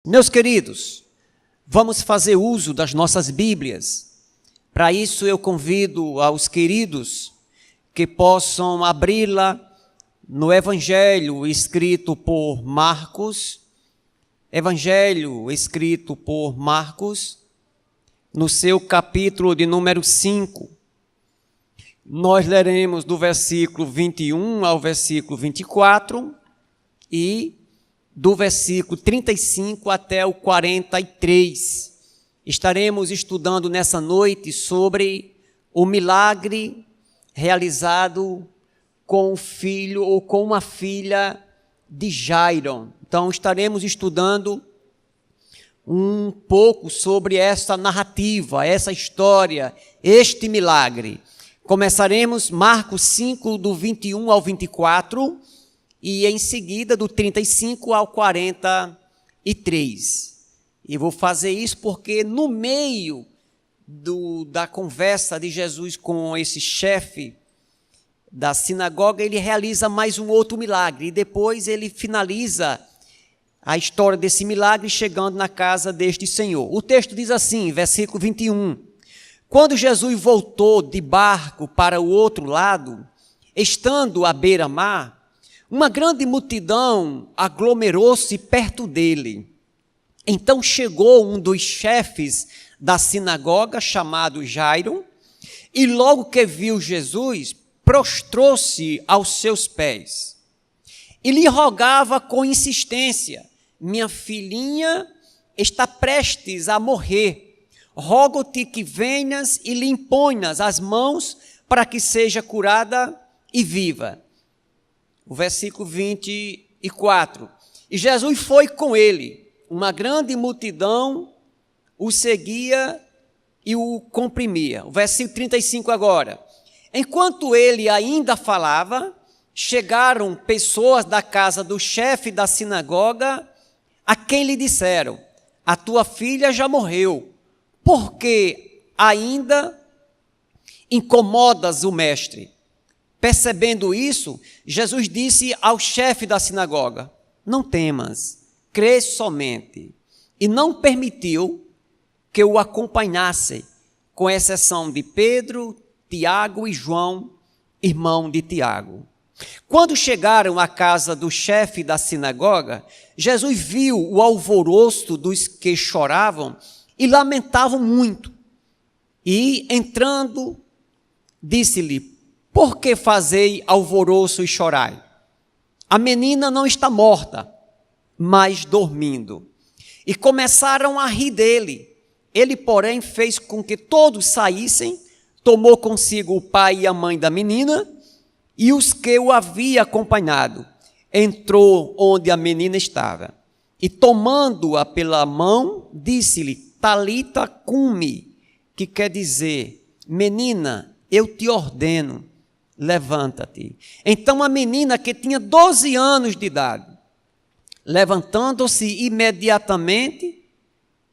Meus queridos, vamos fazer uso das nossas Bíblias. Para isso eu convido aos queridos que possam abri-la no Evangelho escrito por Marcos, no seu capítulo de número 5. Nós leremos do versículo 21 ao versículo 24 e do versículo 35 até o 43. Estaremos estudando nessa noite sobre o milagre realizado com o filho ou com uma filha de Jairo. Então estaremos estudando um pouco sobre essa narrativa, essa história, este milagre. Começaremos Marcos 5, do 21 ao 24, e em seguida do 35 ao 43. E vou fazer isso porque no meio da conversa de Jesus com esse chefe da sinagoga, ele realiza mais um outro milagre, e depois ele finaliza a história desse milagre chegando na casa deste Senhor. O texto diz assim, versículo 21, quando Jesus voltou de barco para o outro lado, estando à beira-mar, uma grande multidão aglomerou-se perto dele. Então chegou um dos chefes da sinagoga, chamado Jairo, e logo que viu Jesus, prostrou-se aos seus pés. E lhe rogava com insistência, minha filhinha está prestes a morrer. Rogo-te que venhas e lhe imponhas as mãos para que seja curada e viva. O versículo 24. E Jesus foi com ele. Uma grande multidão o seguia e o comprimia. O versículo 35 agora. Enquanto ele ainda falava, chegaram pessoas da casa do chefe da sinagoga, a quem lhe disseram, a tua filha já morreu, porque ainda incomodas o mestre? Percebendo isso, Jesus disse ao chefe da sinagoga, não temas, crê somente. E não permitiu que o acompanhassem, com exceção de Pedro, Tiago e João, irmão de Tiago. Quando chegaram à casa do chefe da sinagoga, Jesus viu o alvoroço dos que choravam e lamentavam muito. E, entrando, disse-lhe, por que fazei alvoroço e chorai? A menina não está morta, mas dormindo. E começaram a rir dele. Ele, porém, fez com que todos saíssem, tomou consigo o pai e a mãe da menina e os que o haviam acompanhado. Entrou onde a menina estava e, tomando-a pela mão, disse-lhe, Talita cumi, que quer dizer, menina, eu te ordeno, levanta-te. Então a menina, que tinha 12 anos de idade, levantando-se imediatamente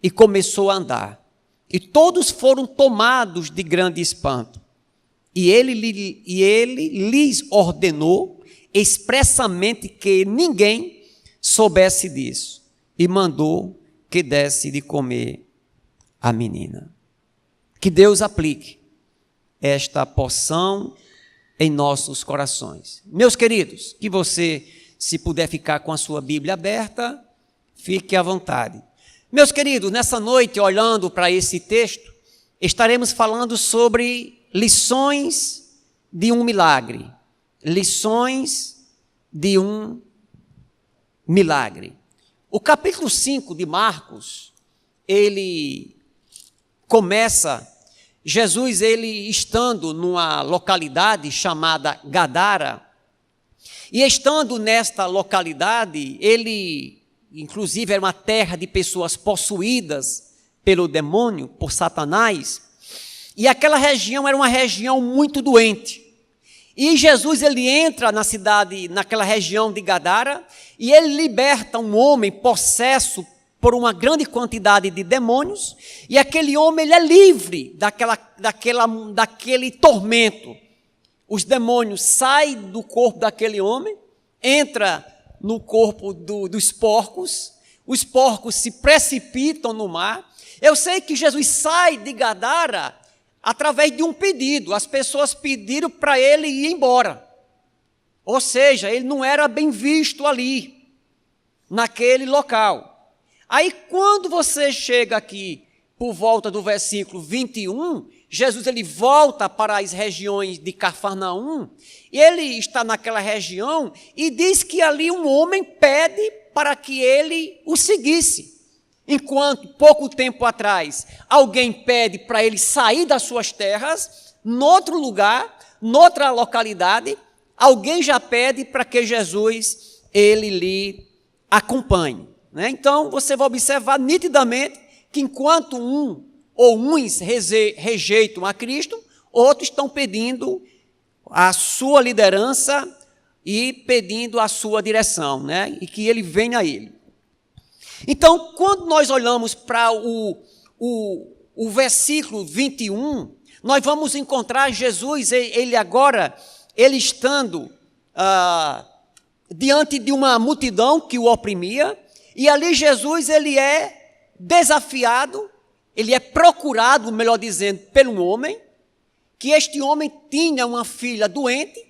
e começou a andar. E todos foram tomados de grande espanto. E ele lhes ordenou expressamente que ninguém soubesse disso. E mandou que desse de comer a menina. Que Deus aplique esta porção em nossos corações. Meus queridos, que você, se puder ficar com a sua Bíblia aberta, fique à vontade. Meus queridos, nessa noite, olhando para esse texto, estaremos falando sobre lições de um milagre. Lições de um milagre. O capítulo 5 de Marcos, ele começa, Jesus, ele estando numa localidade chamada Gadara, e estando nesta localidade, ele, inclusive, era uma terra de pessoas possuídas pelo demônio, por Satanás, e aquela região era uma região muito doente. E Jesus, ele entra na cidade, naquela região de Gadara, e ele liberta um homem possesso por uma grande quantidade de demônios, e aquele homem, ele é livre daquele tormento. Os demônios saem do corpo daquele homem, entra no corpo dos porcos, os porcos se precipitam no mar. Eu sei que Jesus sai de Gadara através de um pedido. As pessoas pediram para ele ir embora. Ou seja, ele não era bem visto ali, naquele local. Aí, quando você chega aqui, por volta do versículo 21, Jesus ele volta para as regiões de Cafarnaum, e ele está naquela região e diz que ali um homem pede para que ele o seguisse. Enquanto, pouco tempo atrás, alguém pede para ele sair das suas terras, noutro lugar, noutra localidade, alguém já pede para que Jesus ele lhe acompanhe. Né? Então, você vai observar nitidamente que enquanto uns rejeitam a Cristo, outros estão pedindo a sua liderança e pedindo a sua direção, né? E que ele venha a ele. Então, quando nós olhamos para o versículo 21, nós vamos encontrar Jesus, ele estando diante de uma multidão que o oprimia, e ali Jesus ele é desafiado, ele é procurado, melhor dizendo, por um homem, que este homem tinha uma filha doente,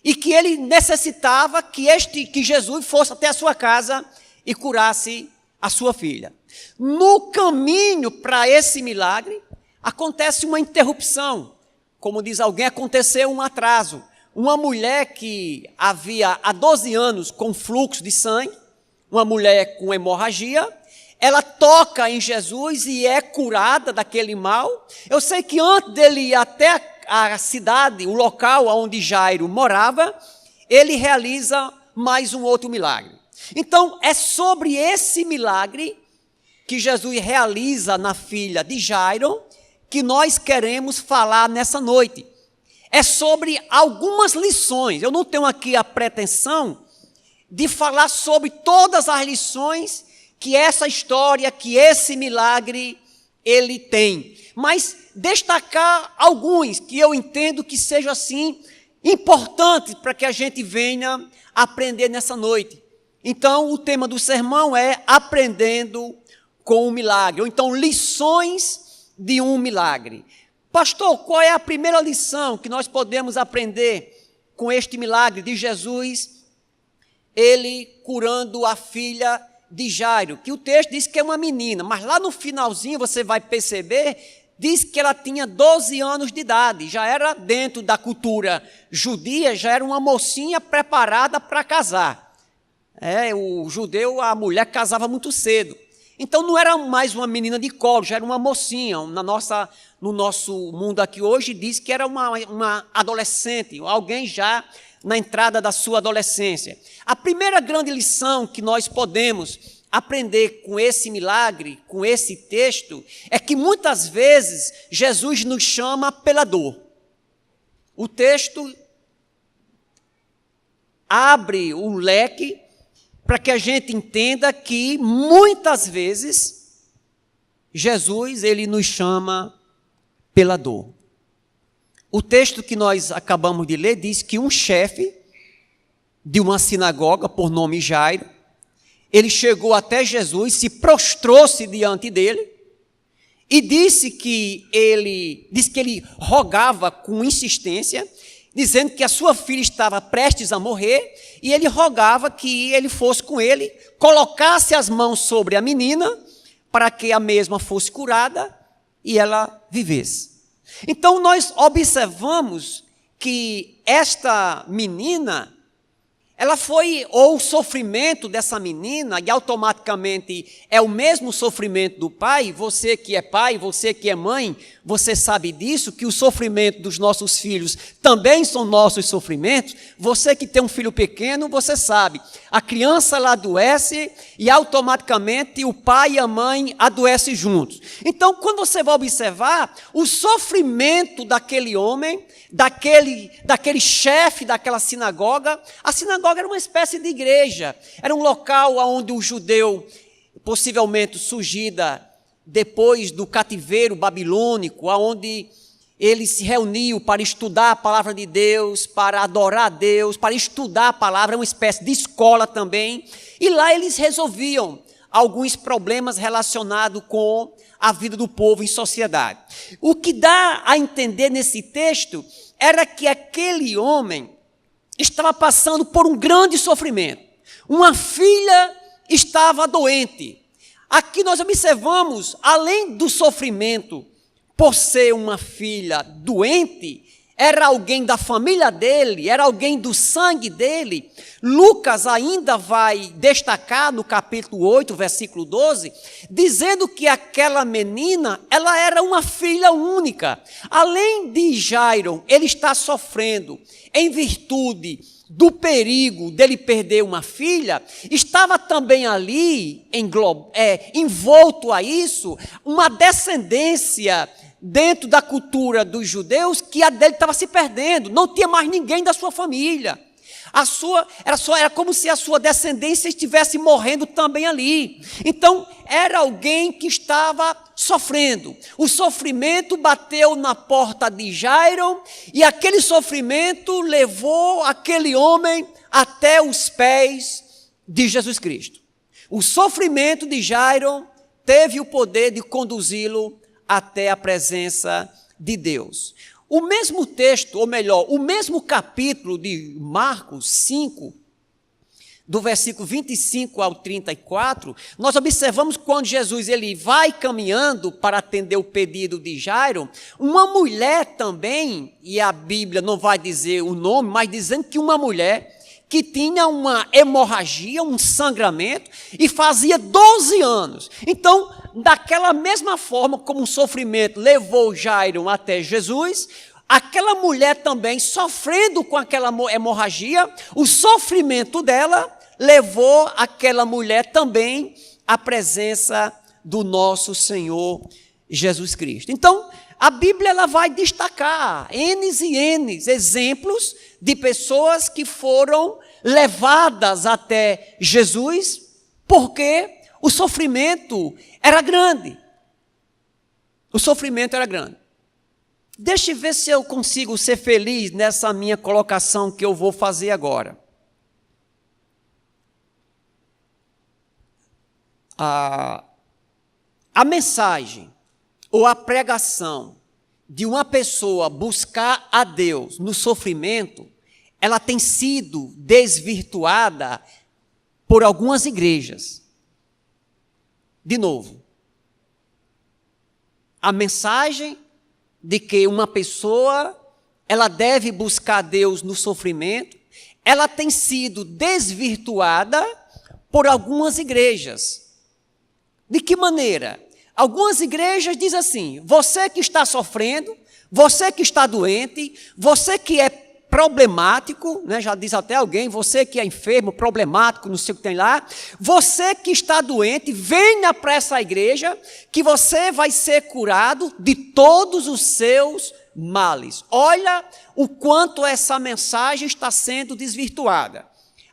e que ele necessitava que Jesus fosse até a sua casa e curasse a sua filha. No caminho para esse milagre, acontece uma interrupção. Como diz alguém, aconteceu um atraso. Uma mulher que havia há 12 anos com fluxo de sangue, uma mulher com hemorragia, ela toca em Jesus e é curada daquele mal. Eu sei que antes dele ir até a cidade, o local onde Jairo morava, ele realiza mais um outro milagre. Então, é sobre esse milagre que Jesus realiza na filha de Jairo que nós queremos falar nessa noite. É sobre algumas lições. Eu não tenho aqui a pretensão de falar sobre todas as lições que essa história, que esse milagre, ele tem. Mas destacar alguns que eu entendo que sejam assim importantes para que a gente venha aprender nessa noite. Então, o tema do sermão é aprendendo com o milagre, ou então lições de um milagre. Pastor, qual é a primeira lição que nós podemos aprender com este milagre de Jesus, ele curando a filha de Jairo, que o texto diz que é uma menina, mas lá no finalzinho você vai perceber, diz que ela tinha 12 anos de idade, já era dentro da cultura judia, já era uma mocinha preparada para casar. O judeu, a mulher casava muito cedo. Então não era mais uma menina de colo, já era uma mocinha. No nosso mundo aqui hoje diz que era uma adolescente, alguém já na entrada da sua adolescência. A primeira grande lição que nós podemos aprender com esse milagre, com esse texto, é que muitas vezes Jesus nos chama pela dor. O texto abre o leque para que a gente entenda que muitas vezes Jesus ele nos chama pela dor. O texto que nós acabamos de ler diz que um chefe de uma sinagoga, por nome Jairo, ele chegou até Jesus, se prostrou-se diante dele e disse que ele rogava com insistência, dizendo que a sua filha estava prestes a morrer, e ele rogava que ele fosse com ele, colocasse as mãos sobre a menina, para que a mesma fosse curada e ela vivesse. Então, nós observamos que esta menina, ou o sofrimento dessa menina, e automaticamente é o mesmo sofrimento do pai. Você que é pai, você que é mãe, você sabe disso, que o sofrimento dos nossos filhos também são nossos sofrimentos. Você que tem um filho pequeno, você sabe, a criança ela adoece e automaticamente o pai e a mãe adoecem juntos. Então, quando você vai observar o sofrimento daquele homem, daquele chefe daquela sinagoga, a sinagoga era uma espécie de igreja, era um local onde o judeu, possivelmente surgida depois do cativeiro babilônico, onde eles se reuniam para estudar a palavra de Deus, para adorar a Deus, para estudar a palavra, uma espécie de escola também, e lá eles resolviam, alguns problemas relacionados com a vida do povo em sociedade. O que dá a entender nesse texto era que aquele homem estava passando por um grande sofrimento. Uma filha estava doente. Aqui nós observamos, além do sofrimento por ser uma filha doente, era alguém da família dele, era alguém do sangue dele. Lucas ainda vai destacar no capítulo 8, versículo 12, dizendo que aquela menina, ela era uma filha única. Além de Jairo, ele está sofrendo em virtude do perigo dele perder uma filha, estava também ali, envolto a isso, uma descendência dentro da cultura dos judeus, que a dele estava se perdendo, não tinha mais ninguém da sua família. Era como se a sua descendência estivesse morrendo também ali. Então, era alguém que estava sofrendo. O sofrimento bateu na porta de Jairo, e aquele sofrimento levou aquele homem até os pés de Jesus Cristo. O sofrimento de Jairo teve o poder de conduzi-lo até a presença de Deus. O mesmo texto, ou melhor, o mesmo capítulo de Marcos 5, do versículo 25 ao 34, nós observamos quando Jesus ele vai caminhando para atender o pedido de Jairo, uma mulher também, e a Bíblia não vai dizer o nome, mas dizendo que uma mulher que tinha uma hemorragia, um sangramento, e fazia 12 anos. Então, daquela mesma forma como o sofrimento levou Jairo até Jesus, aquela mulher também, sofrendo com aquela hemorragia, o sofrimento dela levou aquela mulher também à presença do nosso Senhor Jesus Cristo. Então, a Bíblia ela vai destacar N e N exemplos de pessoas que foram levadas até Jesus, porque o sofrimento era grande. O sofrimento era grande. Deixa eu ver se eu consigo ser feliz nessa minha colocação que eu vou fazer agora. A mensagem ou a pregação de uma pessoa buscar a Deus no sofrimento, ela tem sido desvirtuada por algumas igrejas. De novo, a mensagem de que uma pessoa, ela deve buscar Deus no sofrimento, ela tem sido desvirtuada por algumas igrejas. De que maneira? Algumas igrejas dizem assim: você que está sofrendo, você que está doente, você que é problemático, né? Já diz até alguém, você que é enfermo, problemático, não sei o que tem lá, você que está doente, venha para essa igreja que você vai ser curado de todos os seus males. Olha o quanto essa mensagem está sendo desvirtuada.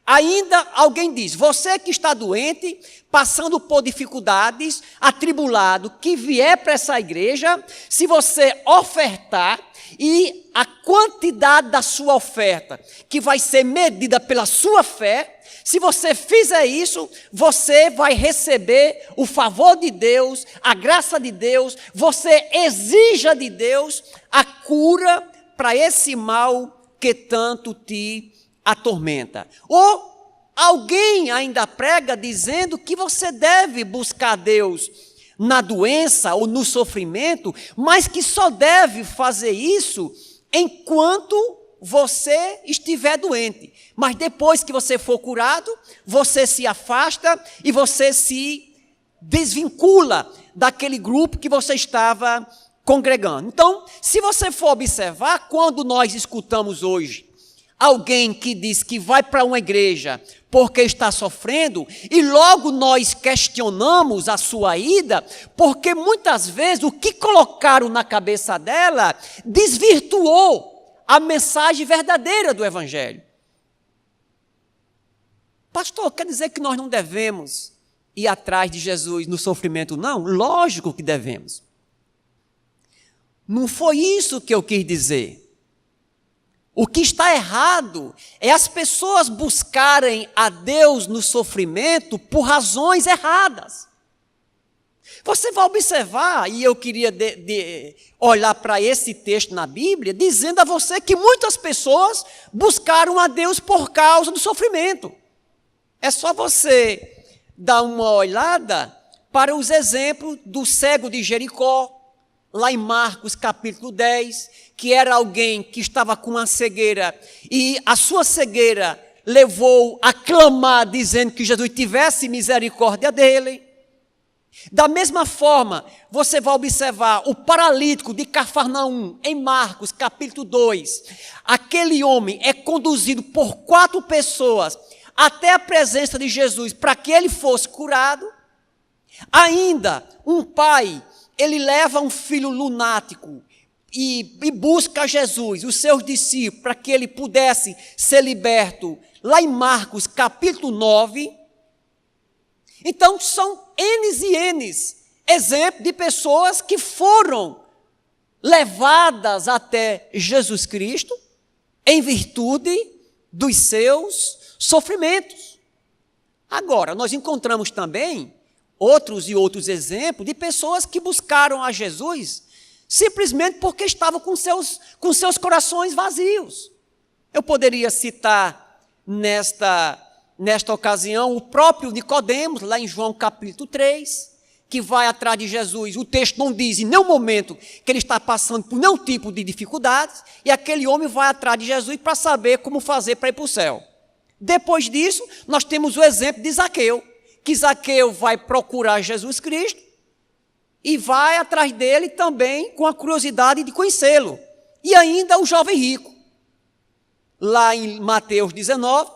Ainda alguém diz, você que está doente, passando por dificuldades, atribulado, que vier para essa igreja, se você ofertar, e a quantidade da sua oferta, que vai ser medida pela sua fé, se você fizer isso, você vai receber o favor de Deus, a graça de Deus, você exija de Deus a cura para esse mal que tanto te atormenta. Ou alguém ainda prega dizendo que você deve buscar Deus na doença ou no sofrimento, mas que só deve fazer isso enquanto você estiver doente. Mas depois que você for curado, você se afasta e você se desvincula daquele grupo que você estava congregando. Então, se você for observar, quando nós escutamos hoje alguém que diz que vai para uma igreja porque está sofrendo, e logo nós questionamos a sua ida, porque muitas vezes o que colocaram na cabeça dela desvirtuou a mensagem verdadeira do Evangelho. Pastor, quer dizer que nós não devemos ir atrás de Jesus no sofrimento? Não, lógico que devemos. Não foi isso que eu quis dizer. O que está errado é as pessoas buscarem a Deus no sofrimento por razões erradas. Você vai observar, e eu queria olhar para esse texto na Bíblia, dizendo a você que muitas pessoas buscaram a Deus por causa do sofrimento. É só você dar uma olhada para os exemplos do cego de Jericó, lá em Marcos capítulo 10, que era alguém que estava com uma cegueira, e a sua cegueira levou a clamar, dizendo que Jesus tivesse misericórdia dele. Da mesma forma, você vai observar o paralítico de Cafarnaum, em Marcos capítulo 2. Aquele homem é conduzido por 4 pessoas até a presença de Jesus, para que ele fosse curado. Ainda, um pai, ele leva um filho lunático e busca Jesus, os seus discípulos, para que ele pudesse ser liberto, lá em Marcos capítulo 9. Então, são N's e N's exemplos de pessoas que foram levadas até Jesus Cristo em virtude dos seus sofrimentos. Agora, nós encontramos também outros exemplos de pessoas que buscaram a Jesus simplesmente porque estavam com seus corações vazios. Eu poderia citar nesta ocasião o próprio Nicodemos, lá em João capítulo 3, que vai atrás de Jesus. O texto não diz em nenhum momento que ele está passando por nenhum tipo de dificuldades, e aquele homem vai atrás de Jesus para saber como fazer para ir para o céu. Depois disso, nós temos o exemplo de Zaqueu, que Zaqueu vai procurar Jesus Cristo e vai atrás dele também com a curiosidade de conhecê-lo. E ainda o jovem rico, lá em Mateus 19,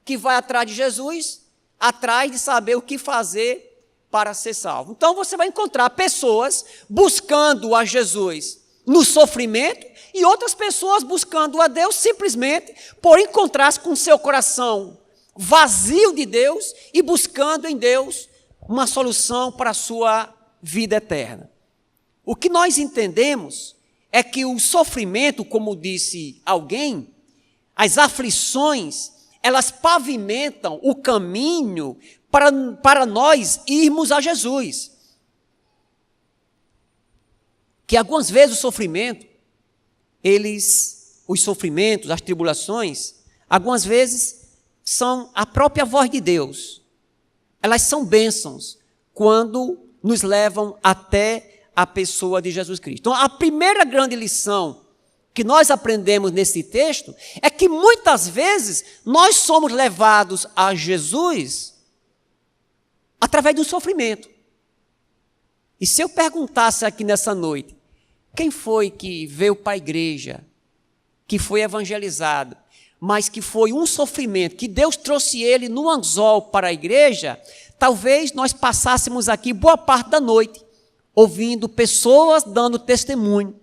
que vai atrás de Jesus, atrás de saber o que fazer para ser salvo. Então você vai encontrar pessoas buscando a Jesus no sofrimento e outras pessoas buscando a Deus simplesmente por encontrar-se com seu coração vazio de Deus e buscando em Deus uma solução para a sua vida eterna. O que nós entendemos é que o sofrimento, como disse alguém, as aflições, elas pavimentam o caminho para nós irmos a Jesus. Que algumas vezes o sofrimento, os sofrimentos, as tribulações, algumas vezes são a própria voz de Deus. Elas são bênçãos quando nos levam até a pessoa de Jesus Cristo. Então, a primeira grande lição que nós aprendemos nesse texto é que muitas vezes nós somos levados a Jesus através do sofrimento. E se eu perguntasse aqui nessa noite, quem foi que veio para a igreja, que foi evangelizado, mas que foi um sofrimento, que Deus trouxe ele no anzol para a igreja, talvez nós passássemos aqui boa parte da noite, ouvindo pessoas dando testemunho,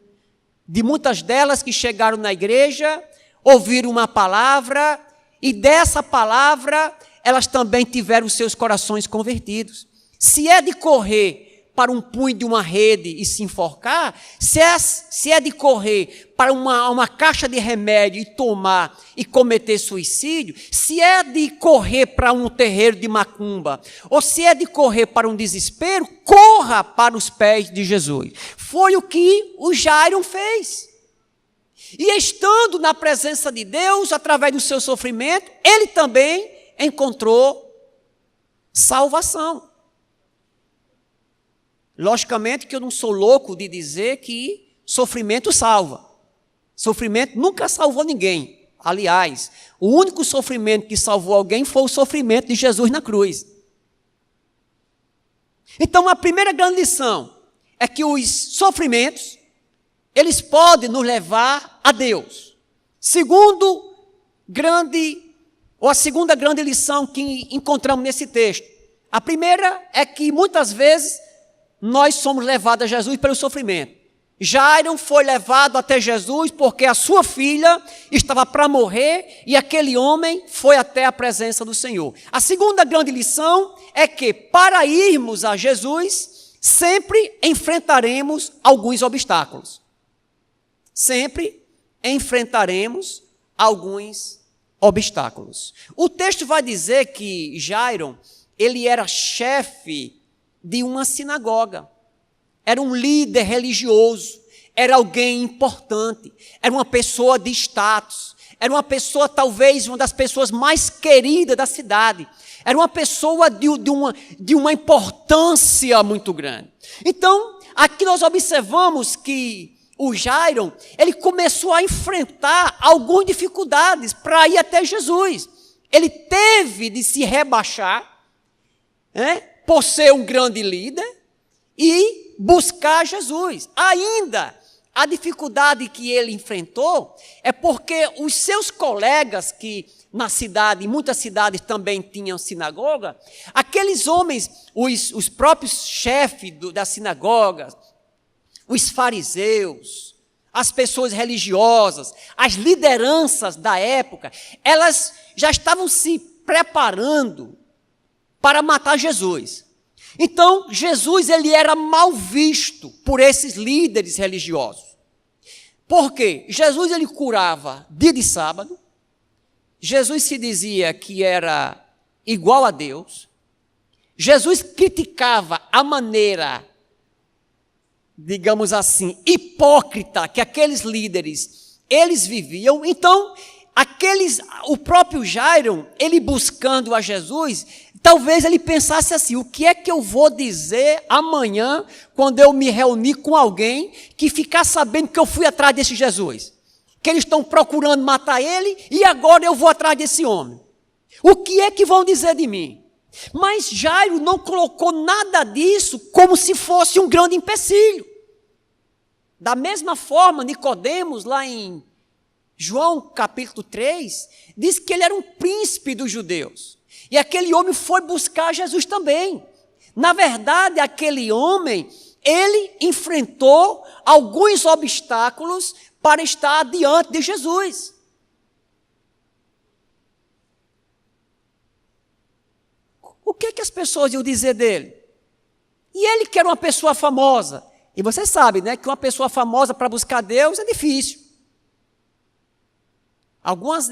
de muitas delas que chegaram na igreja, ouviram uma palavra, e dessa palavra elas também tiveram seus corações convertidos. Se é de correr para um punho de uma rede e se enforcar, se é de correr para uma caixa de remédio e tomar e cometer suicídio, se é de correr para um terreiro de macumba, ou se é de correr para um desespero, corra para os pés de Jesus. Foi o que o Jairo fez. E estando na presença de Deus, através do seu sofrimento, ele também encontrou salvação. Logicamente que eu não sou louco de dizer que sofrimento salva. Sofrimento nunca salvou ninguém. Aliás, o único sofrimento que salvou alguém foi o sofrimento de Jesus na cruz. Então, a primeira grande lição é que os sofrimentos, eles podem nos levar a Deus. A segunda grande lição que encontramos nesse texto. A primeira é que muitas vezes nós somos levados a Jesus pelo sofrimento. Jairo foi levado até Jesus porque a sua filha estava para morrer e aquele homem foi até a presença do Senhor. A segunda grande lição é que para irmos a Jesus, sempre enfrentaremos alguns obstáculos. Sempre enfrentaremos alguns obstáculos. O texto vai dizer que Jairo, ele era chefe de uma sinagoga, era um líder religioso, era alguém importante, era uma pessoa de status, era uma pessoa, talvez, uma das pessoas mais queridas da cidade, era uma pessoa de uma importância muito grande. Então, aqui nós observamos que o Jairo, ele começou a enfrentar algumas dificuldades para ir até Jesus. Ele teve de se rebaixar, por ser um grande líder, e buscar Jesus. Ainda, a dificuldade que ele enfrentou é porque os seus colegas, que na cidade, em muitas cidades também tinham sinagoga, aqueles homens, os próprios chefes das sinagogas, os fariseus, as pessoas religiosas, as lideranças da época, elas já estavam se preparando para matar Jesus. Então, Jesus, ele era mal visto por esses líderes religiosos. Por quê? Jesus, ele curava dia de sábado, Jesus se dizia que era igual a Deus, Jesus criticava a maneira, digamos assim, hipócrita que aqueles líderes, eles viviam. Então, o próprio Jairo, ele buscando a Jesus, talvez ele pensasse assim: o que é que eu vou dizer amanhã, quando eu me reunir com alguém que ficar sabendo que eu fui atrás desse Jesus? Que eles estão procurando matar ele e agora eu vou atrás desse homem. O que é que vão dizer de mim? Mas Jairo não colocou nada disso como se fosse um grande empecilho. Da mesma forma, Nicodemos, lá em João capítulo 3, diz que ele era um príncipe dos judeus. E aquele homem foi buscar Jesus também. Na verdade, aquele homem, ele enfrentou alguns obstáculos para estar diante de Jesus. O que é que as pessoas iam dizer dele? E ele que era uma pessoa famosa. E você sabe, né, que uma pessoa famosa para buscar Deus é difícil. Algumas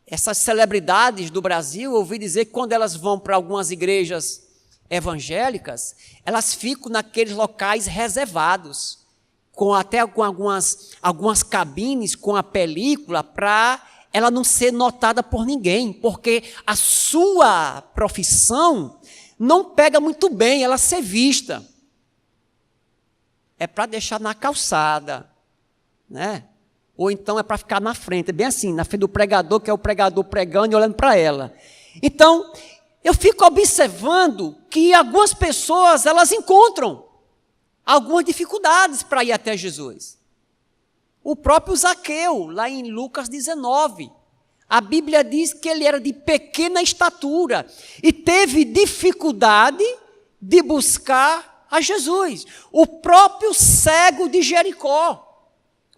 essas celebridades do Brasil, eu ouvi dizer que quando elas vão para algumas igrejas evangélicas, elas ficam naqueles locais reservados, com algumas cabines com a película, para ela não ser notada por ninguém, porque a sua profissão não pega muito bem ela ser vista. É para deixar na calçada, né? Ou então é para ficar na frente, bem assim, na frente do pregador, que é o pregador pregando e olhando para ela. Então, eu fico observando que algumas pessoas, elas encontram algumas dificuldades para ir até Jesus. O próprio Zaqueu, lá em Lucas 19, a Bíblia diz que ele era de pequena estatura e teve dificuldade de buscar a Jesus. O próprio cego de Jericó.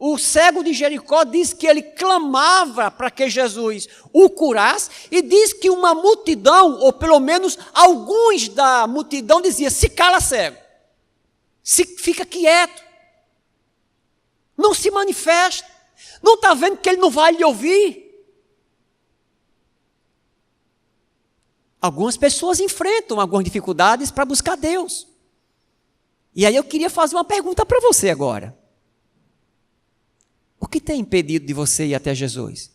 O cego de Jericó diz que ele clamava para que Jesus o curasse e diz que uma multidão, ou pelo menos alguns da multidão, dizia: se cala, cego, fica quieto, não se manifesta, não está vendo que ele não vai lhe ouvir? Algumas pessoas enfrentam algumas dificuldades para buscar Deus. E aí eu queria fazer uma pergunta para você agora. O que tem impedido de você ir até Jesus?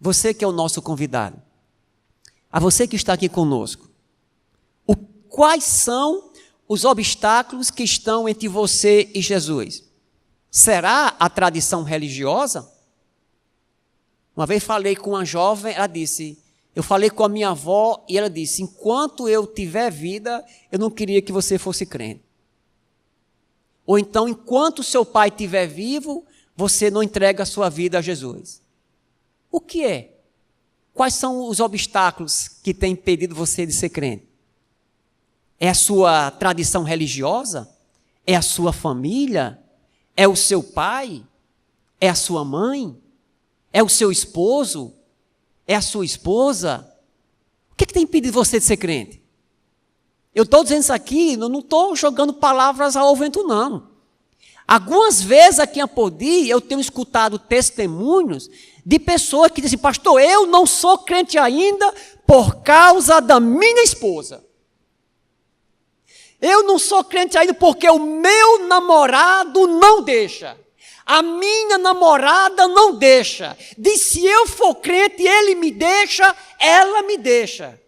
Você que é o nosso convidado. A você que está aqui conosco. Quais são os obstáculos que estão entre você e Jesus? Será a tradição religiosa? Uma vez falei com uma jovem, ela disse... Eu falei com a minha avó e ela disse: enquanto eu tiver vida, eu não queria que você fosse crente. Ou então, enquanto seu pai estiver vivo, você não entrega a sua vida a Jesus. O que é? Quais são os obstáculos que têm impedido você de ser crente? É a sua tradição religiosa? É a sua família? É o seu pai? É a sua mãe? É o seu esposo? É a sua esposa? O que tem impedido você de ser crente? Eu estou dizendo isso aqui, não estou jogando palavras ao vento, não. Algumas vezes aqui em Apodi, eu tenho escutado testemunhos de pessoas que dizem, pastor, eu não sou crente ainda por causa da minha esposa. Eu não sou crente ainda porque o meu namorado não deixa. A minha namorada não deixa. Diz, se eu for crente, ele me deixa, ela me deixa.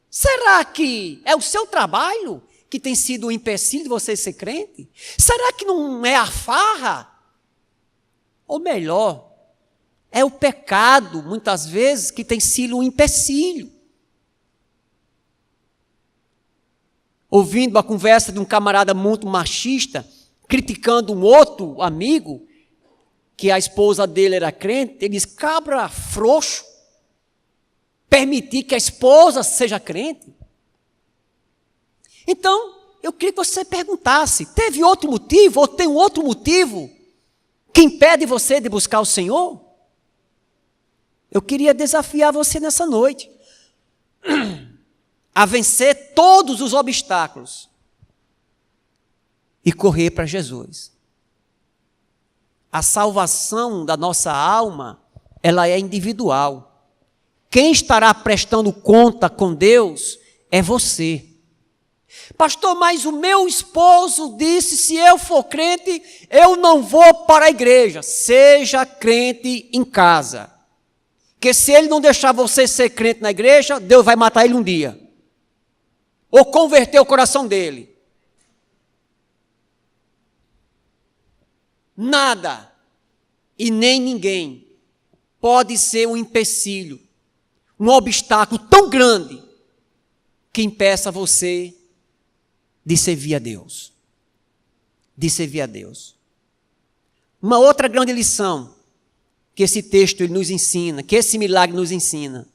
Será que é o seu trabalho que tem sido o empecilho de você ser crente? Será que não é a farra? Ou melhor, é o pecado, muitas vezes, que tem sido um empecilho. Ouvindo a conversa de um camarada muito machista, criticando um outro amigo, que a esposa dele era crente, ele diz, cabra frouxo, permitir que a esposa seja crente. Então, eu queria que você perguntasse, teve outro motivo, ou tem um outro motivo, que impede você de buscar o Senhor? Eu queria desafiar você nessa noite, a vencer todos os obstáculos, e correr para Jesus. A salvação da nossa alma, ela é individual. Quem estará prestando conta com Deus é você. Pastor, mas o meu esposo disse, se eu for crente, eu não vou para a igreja. Seja crente em casa. Porque se ele não deixar você ser crente na igreja, Deus vai matar ele um dia. Ou converter o coração dele. Nada e nem ninguém pode ser um empecilho, um obstáculo tão grande que impeça você de servir a Deus. De servir a Deus. Uma outra grande lição que esse texto ele nos ensina, que esse milagre nos ensina,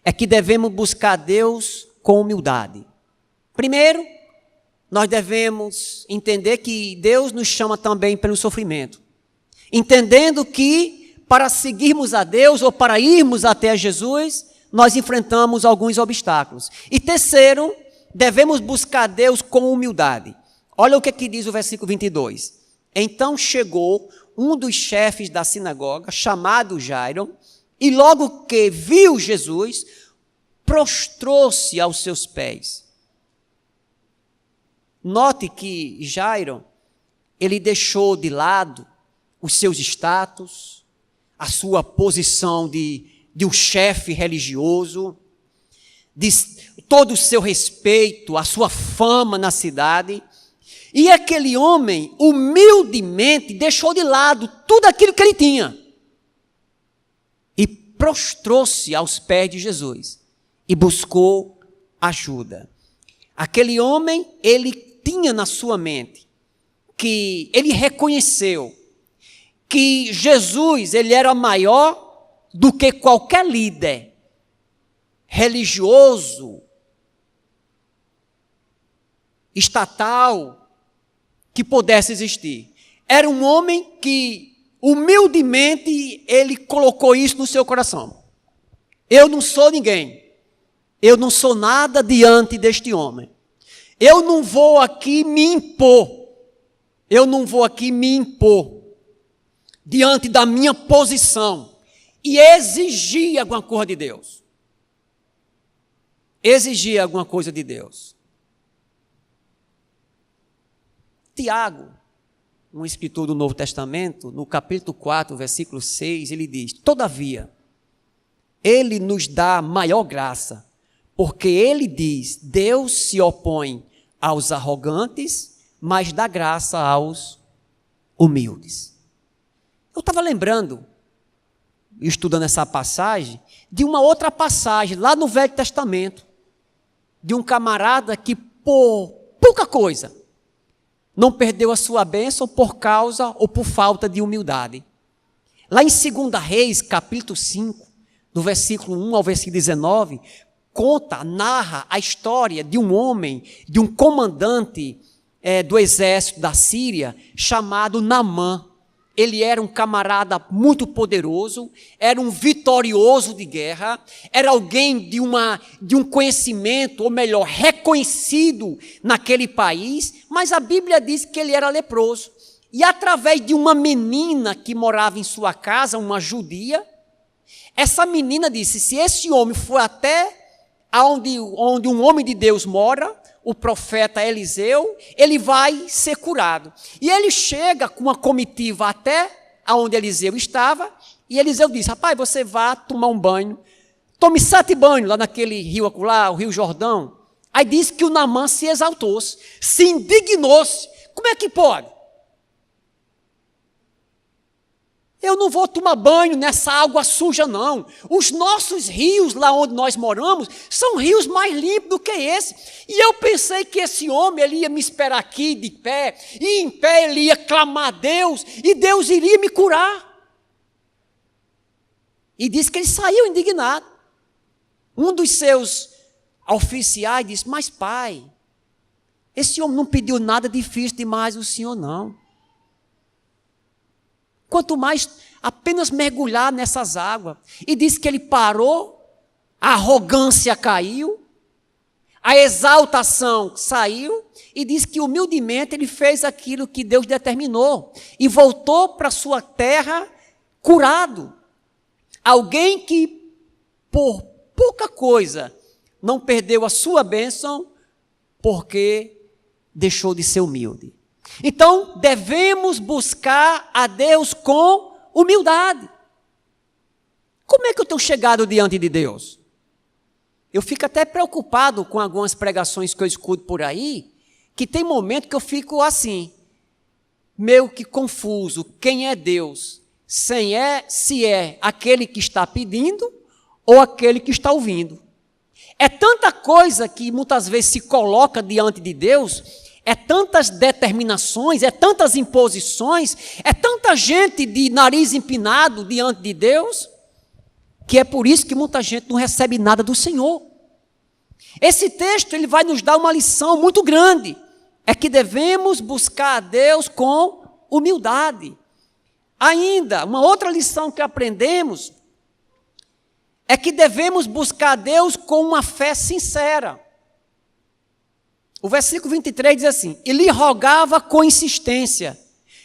é que devemos buscar Deus com humildade. Primeiro, nós devemos entender que Deus nos chama também pelo sofrimento. Entendendo que para seguirmos a Deus ou para irmos até Jesus, nós enfrentamos alguns obstáculos. E terceiro, devemos buscar Deus com humildade. Olha o que diz o versículo 22. Então chegou um dos chefes da sinagoga, chamado Jairo, e logo que viu Jesus, prostrou-se aos seus pés. Note que Jairo, ele deixou de lado os seus status, a sua posição de um chefe religioso, de todo o seu respeito, a sua fama na cidade. E aquele homem, humildemente, deixou de lado tudo aquilo que ele tinha. E prostrou-se aos pés de Jesus. E buscou ajuda. Aquele homem, ele tinha na sua mente que ele reconheceu que Jesus, ele era maior do que qualquer líder religioso, estatal, que pudesse existir. Era um homem que, humildemente, ele colocou isso no seu coração. Eu não sou ninguém. Eu não sou nada diante deste homem. Eu não vou aqui me impor. Eu não vou aqui me impor diante da minha posição e exigir alguma coisa de Deus. Exigir alguma coisa de Deus. Tiago, um escritor do Novo Testamento, no capítulo 4, versículo 6, ele diz, todavia, ele nos dá maior graça, porque ele diz, Deus se opõe aos arrogantes, mas dá graça aos humildes. Eu estava lembrando, estudando essa passagem, de uma outra passagem, lá no Velho Testamento, de um camarada que, por pouca coisa, não perdeu a sua bênção por causa ou por falta de humildade. Lá em 2 Reis, capítulo 5, do versículo 1 ao versículo 19, narra a história de um homem, de um comandante do exército da Síria, chamado Naamã. Ele era um camarada muito poderoso, era um vitorioso de guerra, era alguém de um conhecimento, ou melhor, reconhecido naquele país, mas a Bíblia diz que ele era leproso. e através de uma menina que morava em sua casa, uma judia, essa menina disse, se esse homem for até onde um homem de Deus mora, o profeta Eliseu, ele vai ser curado. E ele chega com uma comitiva até onde Eliseu estava, e Eliseu disse, rapaz, você vá tomar um banho, tome 7 banhos lá naquele rio acolá, o rio Jordão. Aí diz que o Naamã se exaltou-se, se indignou-se. Como é que pode? Eu não vou tomar banho nessa água suja, não. Os nossos rios, lá onde nós moramos, são rios mais limpos do que esse. E eu pensei que esse homem, ele ia me esperar aqui de pé, e em pé ele ia clamar a Deus, e Deus iria me curar. E disse que ele saiu indignado. Um dos seus oficiais disse, mas pai, esse homem não pediu nada difícil demais o senhor, não. Quanto mais apenas mergulhar nessas águas. E disse que ele parou, a arrogância caiu, a exaltação saiu, e disse que humildemente ele fez aquilo que Deus determinou, e voltou para sua terra curado. Alguém que, por pouca coisa, não perdeu a sua bênção, porque deixou de ser humilde. Então, devemos buscar a Deus com humildade. Como é que eu tenho chegado diante de Deus? Eu fico até preocupado com algumas pregações que eu escuto por aí, que tem momento que eu fico assim, meio que confuso, quem é Deus? Se é aquele que está pedindo ou aquele que está ouvindo. É tanta coisa que muitas vezes se coloca diante de Deus, é tantas determinações, é tantas imposições, é tanta gente de nariz empinado diante de Deus, que é por isso que muita gente não recebe nada do Senhor. Esse texto ele vai nos dar uma lição muito grande, é que devemos buscar a Deus com humildade. Ainda, uma outra lição que aprendemos é que devemos buscar a Deus com uma fé sincera. O versículo 23 diz assim, e lhe rogava com insistência,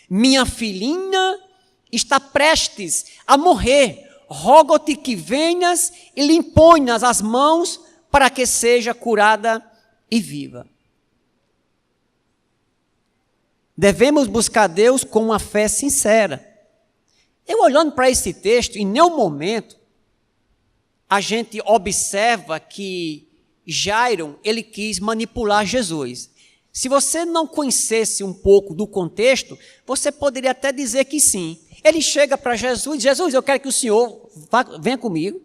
minha filhinha está prestes a morrer, rogo-te que venhas e lhe imponhas as mãos para que seja curada e viva. Devemos buscar Deus com uma fé sincera. Eu olhando para esse texto, em nenhum momento, a gente observa que Jairo, ele quis manipular Jesus. Se você não conhecesse um pouco do contexto, você poderia até dizer que sim. Ele chega para Jesus, Jesus, eu quero que o Senhor venha comigo,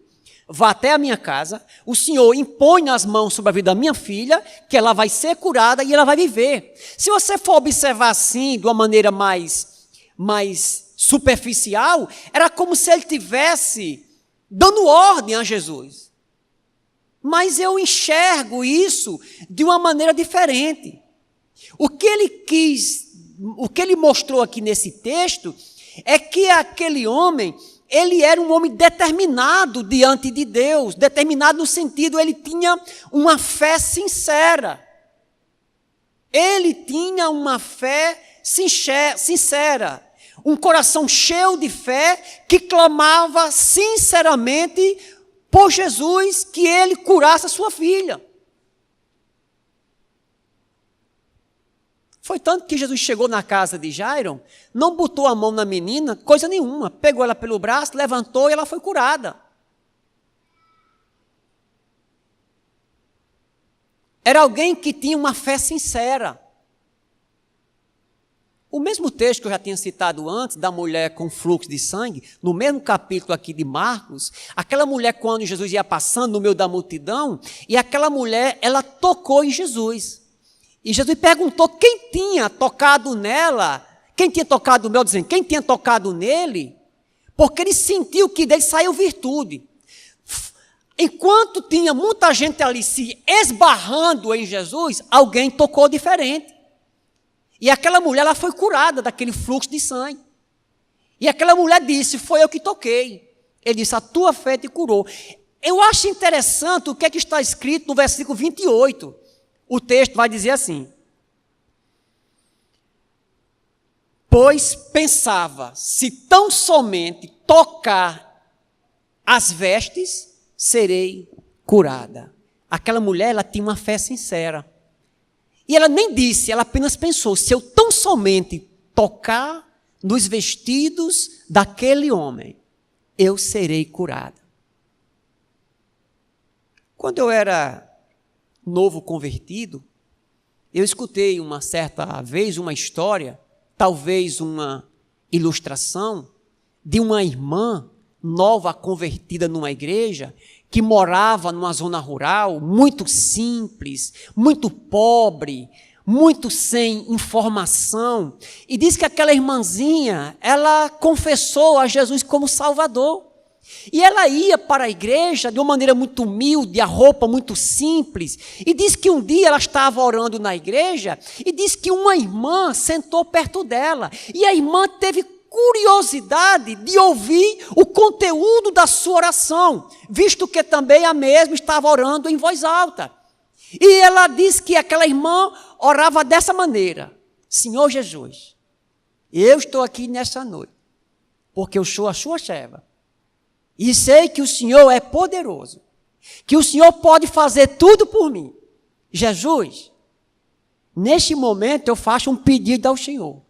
vá até a minha casa, o Senhor impõe as mãos sobre a vida da minha filha, que ela vai ser curada e ela vai viver. Se você for observar assim, de uma maneira mais superficial, era como se ele tivesse dando ordem a Jesus. Mas eu enxergo isso de uma maneira diferente. O que ele mostrou aqui nesse texto, é que aquele homem, ele era um homem determinado diante de Deus, determinado no sentido, ele tinha uma fé sincera. Ele tinha uma fé sincera, um coração cheio de fé, que clamava sinceramente por Jesus, que ele curasse a sua filha. Foi tanto que Jesus chegou na casa de Jairo, não botou a mão na menina, coisa nenhuma, pegou ela pelo braço, levantou e ela foi curada. Era alguém que tinha uma fé sincera. O mesmo texto que eu já tinha citado antes, da mulher com fluxo de sangue, no mesmo capítulo aqui de Marcos, aquela mulher, quando Jesus ia passando no meio da multidão, e aquela mulher, ela tocou em Jesus. E Jesus perguntou quem tinha tocado nela, quem tinha tocado nela, dizendo, quem tinha tocado nele, porque ele sentiu que dele saiu virtude. Enquanto tinha muita gente ali se esbarrando em Jesus, alguém tocou diferente. E aquela mulher, ela foi curada daquele fluxo de sangue. E aquela mulher disse, foi eu que toquei. Ele disse, a tua fé te curou. Eu acho interessante o que é que está escrito no versículo 28. O texto vai dizer assim, pois pensava, se tão somente tocar as vestes, serei curada. Aquela mulher, ela tinha uma fé sincera. E ela nem disse, ela apenas pensou, se eu tão somente tocar nos vestidos daquele homem, eu serei curada. Quando eu era novo convertido, eu escutei uma certa vez uma história, talvez uma ilustração, de uma irmã nova convertida numa igreja, que morava numa zona rural, muito simples, muito pobre, muito sem informação, e diz que aquela irmãzinha, ela confessou a Jesus como Salvador, e ela ia para a igreja de uma maneira muito humilde, a roupa muito simples, e diz que um dia ela estava orando na igreja, e diz que uma irmã sentou perto dela, e a irmã teve curiosidade de ouvir o conteúdo da sua oração, visto que também a mesma estava orando em voz alta. E ela diz que aquela irmã orava dessa maneira: Senhor Jesus, eu estou aqui nessa noite, porque eu sou a sua serva, e sei que o Senhor é poderoso, que o Senhor pode fazer tudo por mim. Jesus, neste momento eu faço um pedido ao Senhor,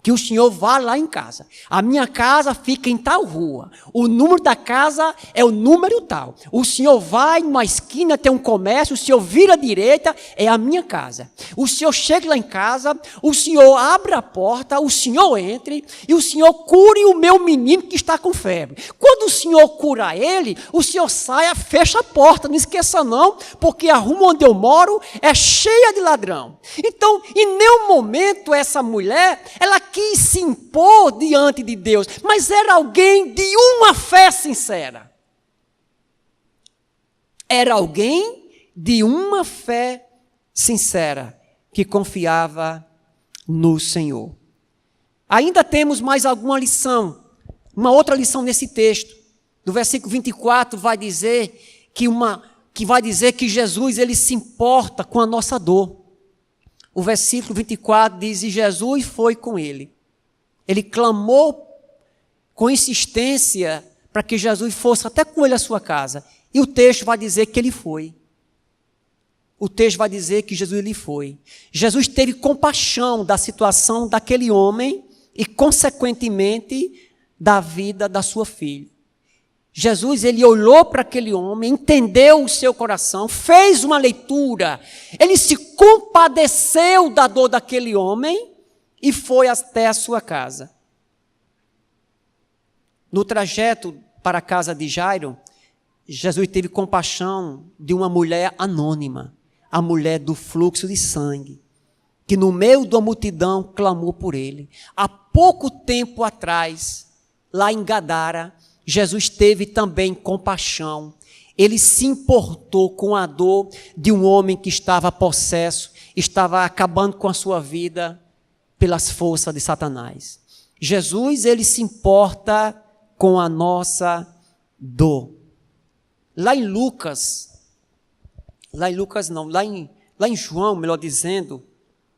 que o Senhor vá lá em casa. A minha casa fica em tal rua. O número da casa é o número tal. O Senhor vai numa esquina, tem um comércio, o Senhor vira à direita, é a minha casa. O Senhor chega lá em casa, o Senhor abre a porta, o Senhor entre e o Senhor cure o meu menino que está com febre. Quando o Senhor cura ele, o Senhor saia, fecha a porta, não esqueça não, porque a rua onde eu moro é cheia de ladrão. Então, em nenhum momento essa mulher, ela quis se impor diante de Deus, mas era alguém de uma fé sincera. Era alguém de uma fé sincera, que confiava no Senhor. Ainda temos mais alguma lição, uma outra lição nesse texto. No versículo 24 vai dizer que Jesus ele se importa com a nossa dor. O versículo 24 diz, e Jesus foi com ele. Ele clamou com insistência para que Jesus fosse até com ele à sua casa. E o texto vai dizer que ele foi. O texto vai dizer que Jesus ele foi. Jesus teve compaixão da situação daquele homem e, consequentemente, da vida da sua filha. Jesus, ele olhou para aquele homem, entendeu o seu coração, fez uma leitura, ele se compadeceu da dor daquele homem e foi até a sua casa. No trajeto para a casa de Jairo, Jesus teve compaixão de uma mulher anônima, a mulher do fluxo de sangue, que no meio da multidão clamou por ele. Há pouco tempo atrás, lá em Gadara, Jesus teve também compaixão. Ele se importou com a dor de um homem que estava possesso, estava acabando com a sua vida pelas forças de Satanás. Jesus, ele se importa com a nossa dor. Lá em João, melhor dizendo,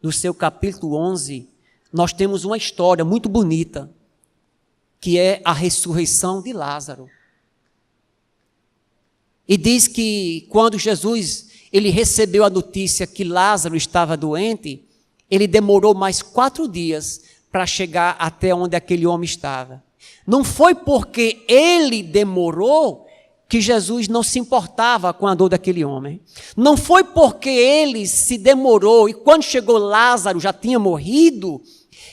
no seu capítulo 11, nós temos uma história muito bonita, que é a ressurreição de Lázaro. E diz que quando Jesus ele recebeu a notícia que Lázaro estava doente, ele demorou mais 4 dias para chegar até onde aquele homem estava. Não foi porque ele demorou que Jesus não se importava com a dor daquele homem. Não foi porque ele se demorou e quando chegou Lázaro já tinha morrido,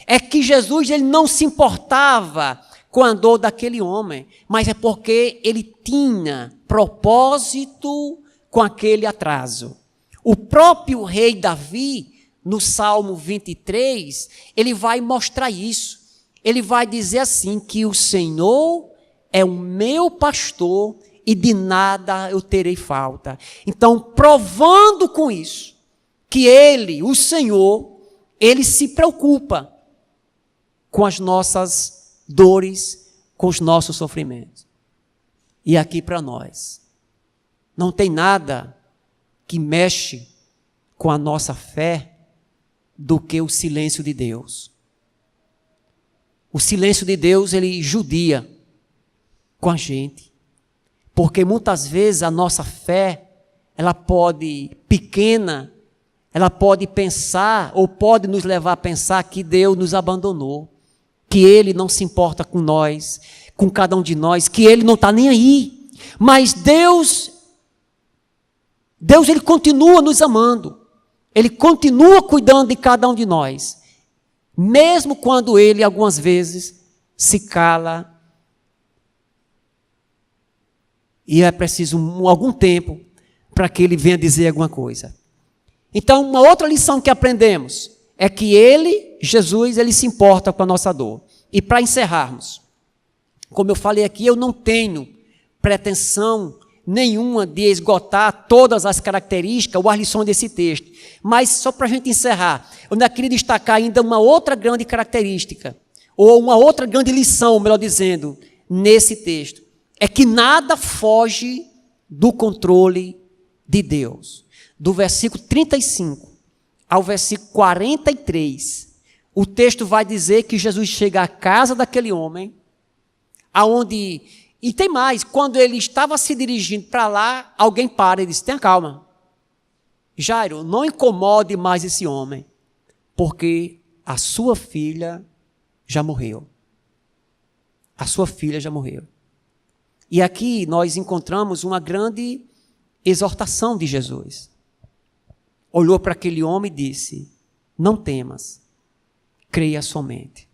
é que Jesus ele não se importava com a dor daquele homem, mas é porque ele tinha propósito com aquele atraso. O próprio rei Davi, no Salmo 23, ele vai mostrar isso. Ele vai dizer assim, que o Senhor é o meu pastor e de nada eu terei falta. Então, provando com isso, que ele, o Senhor, ele se preocupa com as nossas dores, com os nossos sofrimentos. E aqui para nós, não tem nada que mexe com a nossa fé do que o silêncio de Deus. O silêncio de Deus, ele judia com a gente. Porque muitas vezes a nossa fé, ela pode, pequena, ela pode pensar, ou pode nos levar a pensar que Deus nos abandonou, que Ele não se importa com nós, com cada um de nós, que Ele não está nem aí. Mas Deus, Ele continua nos amando, Ele continua cuidando de cada um de nós, mesmo quando Ele, algumas vezes, se cala, e é preciso algum tempo para que Ele venha dizer alguma coisa. Então, uma outra lição que aprendemos é que Ele, Jesus, Ele se importa com a nossa dor. E para encerrarmos, como eu falei aqui, eu não tenho pretensão nenhuma de esgotar todas as características ou as lições desse texto. Mas, só para a gente encerrar, eu ainda queria destacar ainda uma outra grande característica, ou uma outra grande lição, melhor dizendo, nesse texto. É que nada foge do controle de Deus. Do versículo 35 ao versículo 43, o texto vai dizer que Jesus chega à casa daquele homem, aonde, e tem mais, quando ele estava se dirigindo para lá, alguém para e diz: tenha calma, Jairo, não incomode mais esse homem, porque a sua filha já morreu. A sua filha já morreu. E aqui nós encontramos uma grande exortação de Jesus. Olhou para aquele homem e disse: não temas, creia somente.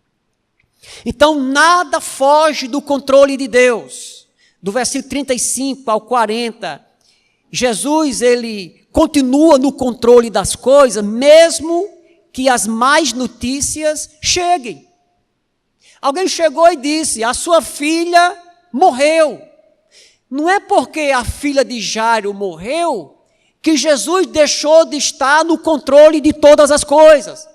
Então, nada foge do controle de Deus. Do versículo 35 ao 40, Jesus, ele continua no controle das coisas, mesmo que as más notícias cheguem. Alguém chegou e disse: a sua filha morreu. Não é porque a filha de Jairo morreu que Jesus deixou de estar no controle de todas as coisas.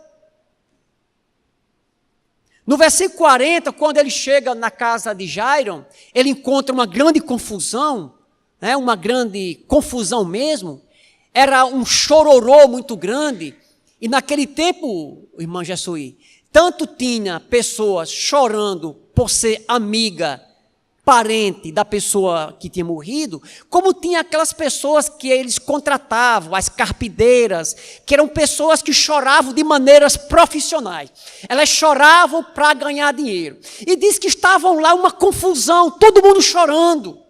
No versículo 40, quando ele chega na casa de Jairo, ele encontra uma grande confusão, né, uma grande confusão mesmo. Era um chororô muito grande. E naquele tempo, irmã Jessuí, tanto tinha pessoas chorando por ser amiga, parente da pessoa que tinha morrido, como tinha aquelas pessoas que eles contratavam, as carpideiras, que eram pessoas que choravam de maneiras profissionais. Elas choravam para ganhar dinheiro. E diz que estavam lá uma confusão, todo mundo chorando.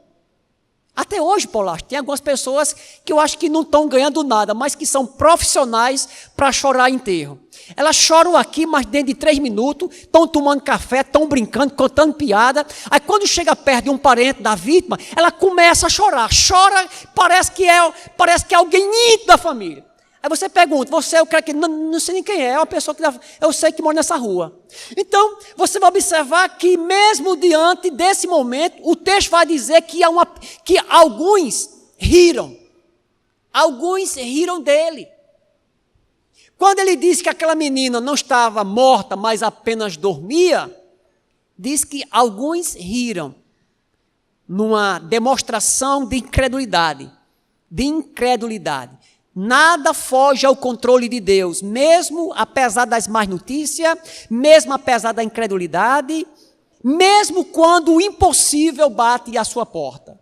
Até hoje, Paulo, tem algumas pessoas que eu acho que não estão ganhando nada, mas que são profissionais para chorar enterro. Elas choram aqui, mas dentro de 3 minutos, estão tomando café, estão brincando, contando piada. Aí quando chega perto de um parente da vítima, ela começa a chorar. Chora, parece que é alguém íntimo da família. Aí você pergunta: você é o cara que não sei nem quem é uma pessoa que eu sei que mora nessa rua. Então, você vai observar que mesmo diante desse momento, o texto vai dizer que alguns riram. Alguns riram dele. Quando ele diz que aquela menina não estava morta, mas apenas dormia, diz que alguns riram, numa demonstração de incredulidade. Nada foge ao controle de Deus, mesmo apesar das más notícias, mesmo apesar da incredulidade, mesmo quando o impossível bate à sua porta.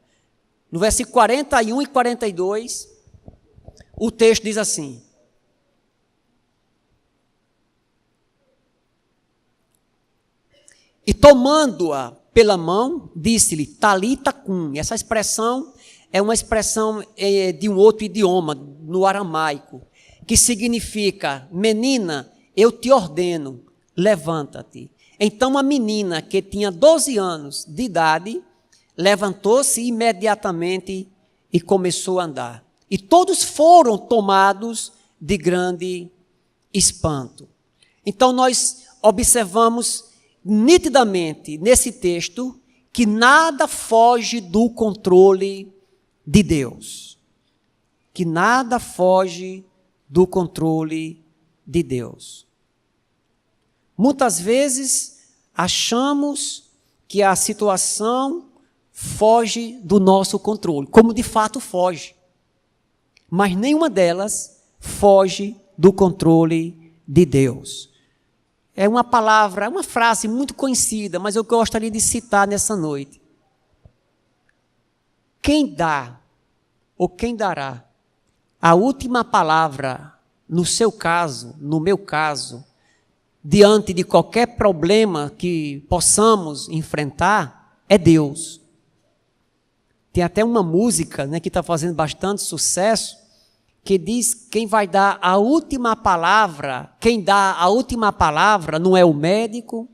No versículo 41 e 42, o texto diz assim: e tomando-a pela mão, disse-lhe: Talita cum. Essa expressão é uma expressão de um outro idioma, no aramaico, que significa: menina, eu te ordeno, levanta-te. Então a menina, que tinha 12 anos de idade, levantou-se imediatamente e começou a andar. E todos foram tomados de grande espanto. Então nós observamos nitidamente nesse texto que nada foge do controle de Deus. Que nada foge do controle de Deus. Muitas vezes achamos que a situação foge do nosso controle, como de fato foge. Mas nenhuma delas foge do controle de Deus. É uma palavra, uma frase muito conhecida, mas eu gostaria de citar nessa noite. Quem dá, ou quem dará, a última palavra, no seu caso, no meu caso, diante de qualquer problema que possamos enfrentar, é Deus. Tem até uma música, né, que está fazendo bastante sucesso, que diz quem vai dar a última palavra, quem dá a última palavra não é o médico,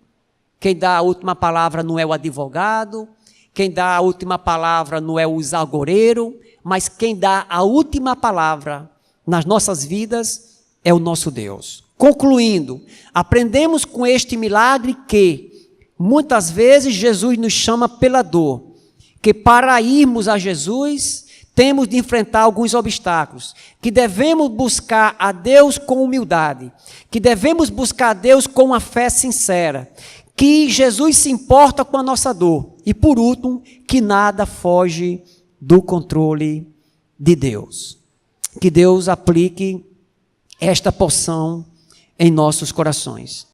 quem dá a última palavra não é o advogado, quem dá a última palavra não é o zagoreiro, mas quem dá a última palavra nas nossas vidas é o nosso Deus. Concluindo, aprendemos com este milagre que, muitas vezes, Jesus nos chama pela dor, que para irmos a Jesus, temos de enfrentar alguns obstáculos, que devemos buscar a Deus com humildade, que devemos buscar a Deus com uma fé sincera, que Jesus se importa com a nossa dor e, por último, que nada foge do controle de Deus. Que Deus aplique esta porção em nossos corações.